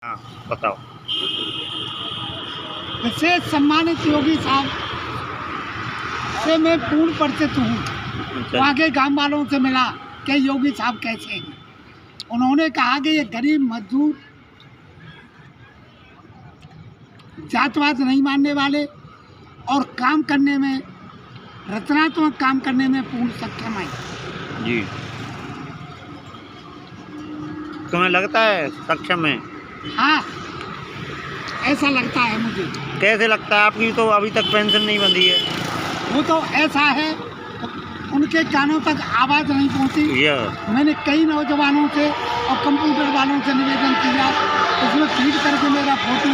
हाँ, बताओ। विशेष सम्मानित योगी साहब से मैं पूर्ण परिचित हूँ। अच्छा। वहाँ के गांव वालों से मिला कि योगी साहब कैसे हैं। उन्होंने कहा कि ये गरीब मजदूर, जातवाद नहीं मानने वाले और काम करने में, रचनात्मक काम करने में पूर्ण सक्षम है। जी, तुम्हें लगता है सक्षम है? हाँ, ऐसा लगता है मुझे। कैसे लगता है? आपकी तो अभी तक पेंशन नहीं बंधी है। वो तो ऐसा है, उनके कानों तक आवाज़ नहीं पहुंची। मैंने कई नौजवानों से और कंप्यूटर वालों से निवेदन किया, उसमें फीड करके मेरा फोटो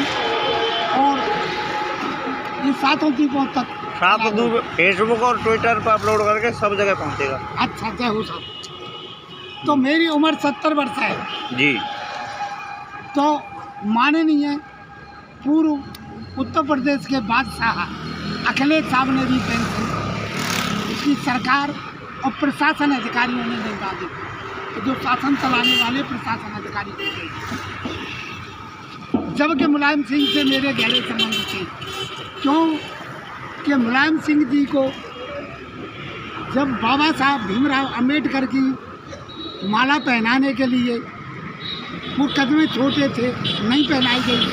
और ये सातों चीज़ों तक फेसबुक और ट्विटर पर अपलोड करके सब जगह पहुंचेगा। अच्छा, जय हो साहब। तो मेरी उम्र 70 वर्ष है जी। तो माननीय पूर्व उत्तर प्रदेश के बादशाह अखिलेश साहब ने भी पेंशन इसकी सरकार और प्रशासन अधिकारियों ने नहीं दी, तो जो शासन चलाने वाले प्रशासन अधिकारी थे। जबकि मुलायम सिंह से मेरे गहरे संबंध थे, क्योंकि मुलायम सिंह जी को जब बाबा साहब भीमराव अंबेडकर की माला पहनाने के लिए वो कदमें छोटे थे, नहीं पहनाई गई,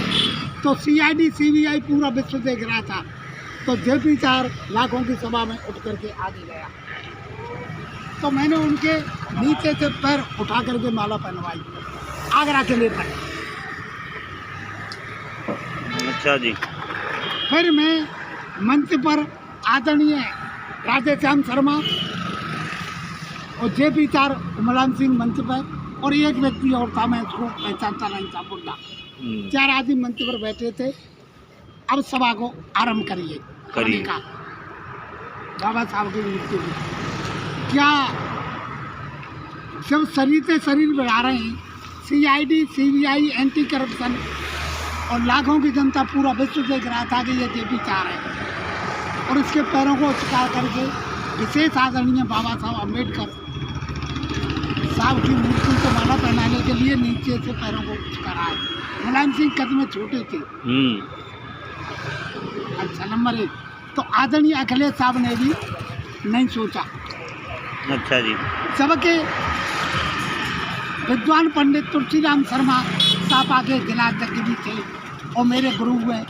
तो CID CBI पूरा विश्व देख रहा था, तो JP 4 लाखों की सभा में उठ करके आगे गया, तो मैंने उनके नीचे से पैर उठा करके माला पहनवाई आगरा किले पर। अच्छा जी। फिर मैं मंच पर आदरणीय राधेश्याम शर्मा और JP 4 मुलायम सिंह मंच पर, और एक व्यक्ति और था, मैं उसको पहचानता नहीं था, बुड्ढा। 4 आदमी मंच पर बैठे थे। अब सभा को आरंभ करिए का बाबा साहब की मृत्यु में क्या जब शरीर से शरीर बढ़ा रहे हैं, CID CBI एंटी करप्शन और लाखों की जनता पूरा विश्व देख रहा था कि ये JP 4 है, और इसके पैरों को उचका करके विशेष आदरणीय बाबा साहब अम्बेडकर साहब की मूर्ति को माला पहनाने के लिए नीचे से पैरों को उचका रहा है। मुलायम सिंह कदम छोटे थे। अच्छा, नंबर 1 तो आदरणीय अखिलेश साहब ने भी नहीं सोचा। अच्छा जी। सबके विद्वान पंडित तुलसीराम शर्मा साहब आगे जिलाध्यक्ष भी थे और मेरे गुरु हुए,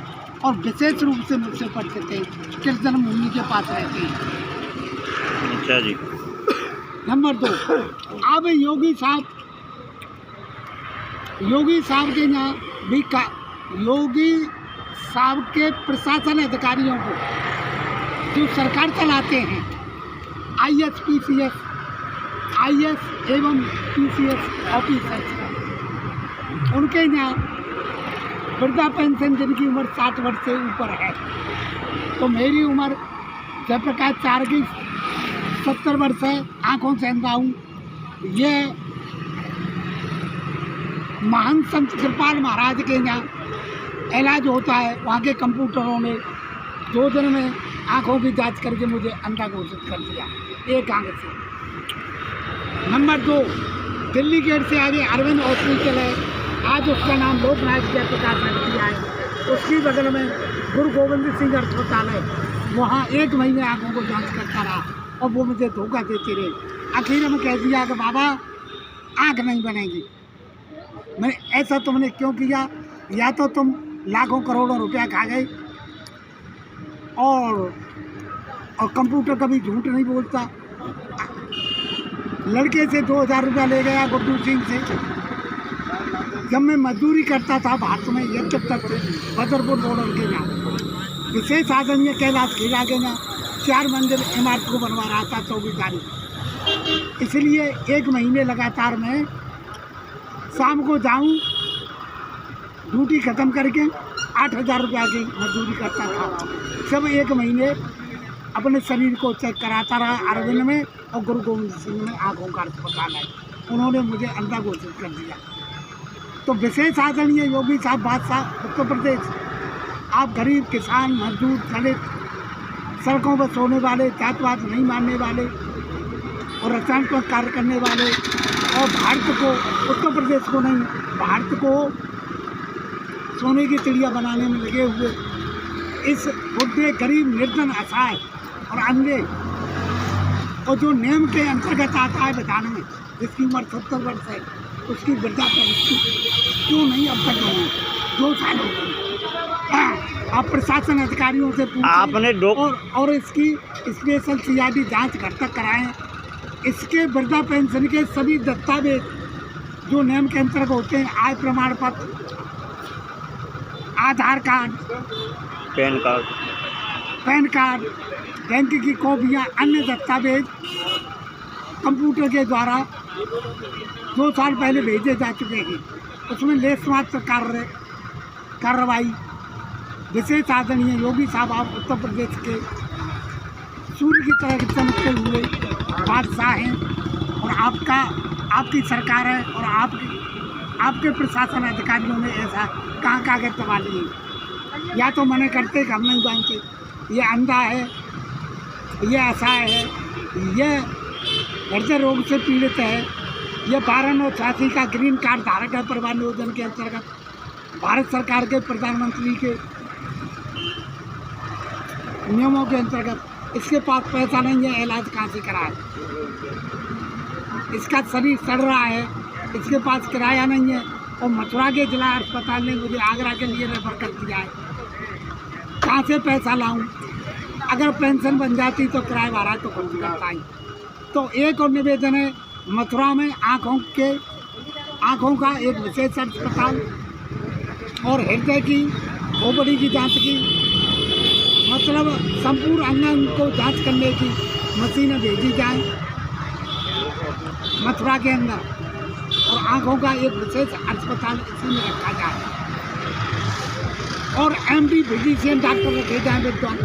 और विशेष रूप से मुझसे पढ़ते थे, कीर्तन मुनि के पास रहते हैं। अच्छा जी। नंबर 2 अब योगी साहब के यहाँ भी योगी साहब के प्रशासन अधिकारियों को जो सरकार चलाते हैं, IS PCS IS एवं PCS ऑफिसर्स, उनके यहाँ वृद्धा पेंशन जिनकी उम्र 60 वर्ष से ऊपर है, तो मेरी उम्र जयप्रकाश 4 की 70 वर्ष है, आँखों से अंधा हूँ। ये महान संत कृपाल महाराज के यहाँ इलाज होता है, वहाँ के कंप्यूटरों ने 2 दिन में आँखों की जांच करके मुझे अंधा घोषित कर दिया, एक आँख से। नंबर 2 दिल्ली गेट से आगे अरविंद हॉस्पिटल है, आज उसका नाम लोकनायक जयप्रकाश रख दिया है। उसकी बगल में गुरु गोविंद सिंह अस्पताल है, वहाँ 1 महीने आँखों को जांच करता रहा और वो मुझे धोखा देते रहे। आखिर में कह दिया कि बाबा आँख नहीं बनेगी। मैंने ऐसा तुमने क्यों किया? या तो तुम लाखों करोड़ों रुपया खा गए, और कंप्यूटर कभी झूठ नहीं बोलता। लड़के से 2000 रुपया ले गया गुड्डू सिंह से, जब मैं मजदूरी करता था भारत में, ये जब तक बदरपुर बॉर्डर के यहाँ विशेष आदरणीय कैलाश खीरा के यहाँ 4 मंजिल इमारत को बनवा रहा था चौकीदारी। इसलिए 1 महीने लगातार मैं शाम को जाऊं, ड्यूटी ख़त्म करके 8000 रुपया की मजदूरी करता था। सब 1 महीने अपने शरीर को चेक कराता रहा अरविंद में, और गुरु गोविंद सिंह में आँखों का अस्पताल है, उन्होंने मुझे अंधा घोषित कर दिया। तो विशेष आदरणीय योगी साहब बादशाह उत्तर प्रदेश, आप गरीब किसान मजदूर दलित सड़कों पर सोने वाले, जातवाद नहीं मानने वाले और रचनात्मक कार्य करने वाले, और भारत को, उत्तर प्रदेश को नहीं, भारत को सोने की चिड़िया बनाने में लगे हुए इस बुढ़े गरीब निर्धन असहाय और अंधे और जो नियम के अंतर्गत आता है विधान में, जिसकी उम्र 70 वर्ष है, उसकी वृद्धा पेंशन क्यों नहीं अब तक बनी? 2 साल हो गए। आप प्रशासन अधिकारियों से आपने पूछें और इसकी स्पेशल CID जांच घर तक कराएं। इसके वृद्धा पेंशन के सभी दस्तावेज जो नियम के अंतर्गत होते हैं, आय प्रमाण पत्र, आधार कार्ड, पैन कार्ड, बैंक की कॉपियाँ, अन्य दस्तावेज कंप्यूटर के द्वारा 2 साल पहले भेजे जा चुके हैं। उसमें लेस मात्र कार्रवाई विशेष आदरणीय योगी साहब, आप उत्तर प्रदेश के सूर्य की तरह चमकते हुए बादशाह हैं और आपकी सरकार है और आपके प्रशासन अधिकारियों ने ऐसा कहाँ कागज दबा लिए। या तो मना करते कि हम नहीं जानते, ये अंधा है, ये असहाय है, ये हृदय रोग से पीड़ित है, ये 12/89 का ग्रीन कार्ड धारक है। परिवार नियोजन के अंतर्गत भारत सरकार के प्रधानमंत्री के नियमों के अंतर्गत इसके पास पैसा नहीं है, इलाज कहाँ से कराए? इसका शरीर सड़ रहा है, इसके पास किराया नहीं है और मथुरा के जिला अस्पताल ने मुझे आगरा के लिए रेफर कर दिया है। कहाँ से पैसा लाऊं? अगर पेंशन बन जाती तो किराया भरा तो खर्च करता ही। तो एक और निवेदन है, मथुरा में आँखों का एक विशेष अस्पताल और हृदय की खोपड़ी की जांच की, मतलब संपूर्ण अंग को जांच करने की मशीनें भेजी जाएं मथुरा के अंदर और आँखों का एक विशेष अस्पताल इसी में रखा जाए और MD फिजिशियन डॉक्टर रखे जाएँ विद्वान।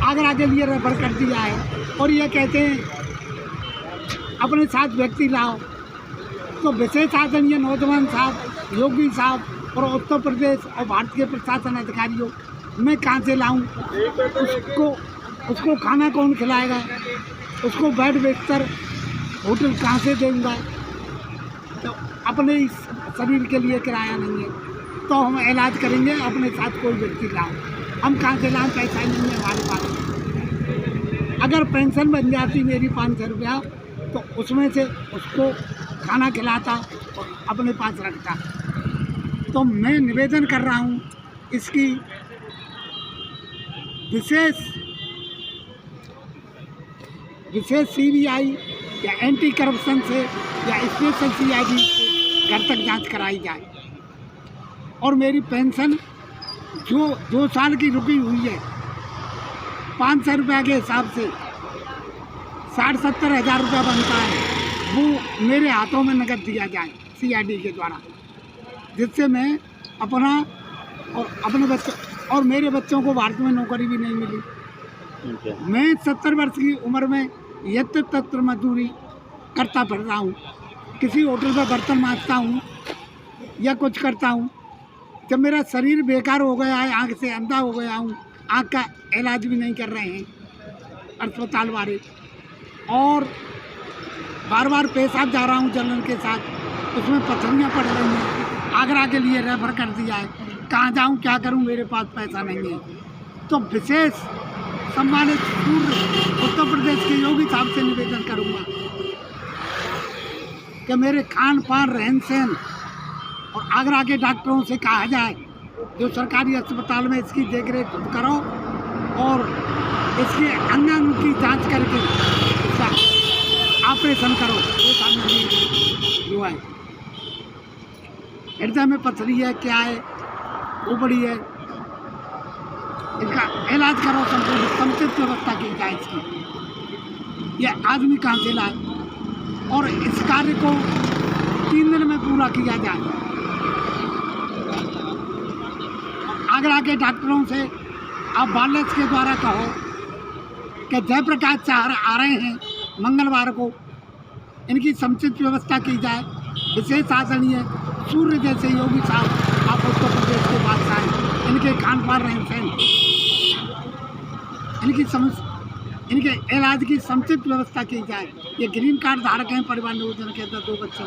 आगरा के लिए रेफर कर दिया है और ये कहते हैं अपने साथ व्यक्ति लाओ। तो विशेष आदरणीय नौजवान साहब, योगी साहब और उत्तर प्रदेश और भारत के प्रशासन अधिकारियों, मैं कहाँ से लाऊं? उसको खाना कौन खिलाएगा? उसको बेड बिस्तर होटल कहाँ से देऊँगा? तो अपने इस शरीर के लिए किराया नहीं है, तो हम इलाज करेंगे, अपने साथ कोई व्यक्ति लाओ। हम कहाँ से लाएं? पैसा ही नहीं है हमारे पास। अगर पेंशन बन जाती मेरी 500 रुपया, तो उसमें से उसको खाना खिलाता और अपने पास रखता। तो मैं निवेदन कर रहा हूँ इसकी विशेष CBI या एंटी करप्शन से या स्पेशल CID से घर तक जांच कराई जाए और मेरी पेंशन जो 2 साल की रुकी हुई है 500 रुपये के हिसाब से 60-70 हज़ार रुपया बनता है, वो मेरे हाथों में नकद दिया जाए CID के द्वारा, जिससे मैं अपना और अपने बच्चों और मेरे बच्चों को भारत में नौकरी भी नहीं मिली। मैं 70 वर्ष की उम्र में यत्र तत्र मजदूरी करता फिर रहा हूँ, किसी होटल पर बर्तन मांजता हूँ या कुछ करता हूँ। जब मेरा शरीर बेकार हो गया है, आँख से अंधा हो गया हूँ, आँख का इलाज भी नहीं कर रहे हैं अस्पताल वाले, और बार बार पेशाब जा रहा हूँ जलन के साथ, उसमें पथरियाँ पड़ रही हैं, आगरा के लिए रेफर कर दिया है। कहाँ जाऊँ, क्या करूँ, मेरे पास पैसा नहीं है। तो विशेष सम्मानित पूर्व उत्तर प्रदेश के योगी साहब से निवेदन करूँगा कि मेरे खान पान रहन सहन और आगरा के डॉक्टरों से कहा जाए जो सरकारी अस्पताल में इसकी देखरेख खुद करो और इसके अंग की जांच करके इसका ऑपरेशन करो। वो सामने जो है हृदय में पथरी है, क्या है, वो बड़ी है, इनका इलाज करो, संपूर्ण समुचित व्यवस्था की जाए इसकी। यह आदमी कहाँ से लाए और इस कार्य को 3 दिन में पूरा किया जाए। आगरा के डॉक्टरों से आप वायरलेस के द्वारा कहो कि जयप्रकाश चार आ रहे हैं मंगलवार को, इनकी समुचित व्यवस्था की जाए। विशेष आदरणीय सूर्य जैसे योगी साहब, आप उत्तर प्रदेश के बादशाह हैं, इनके खान पान रहन सहन, इनके इलाज की समुचित व्यवस्था की जाए। ये ग्रीन कार्ड धारक हैं, परिवार नियोजन के अंदर 2 बच्चे।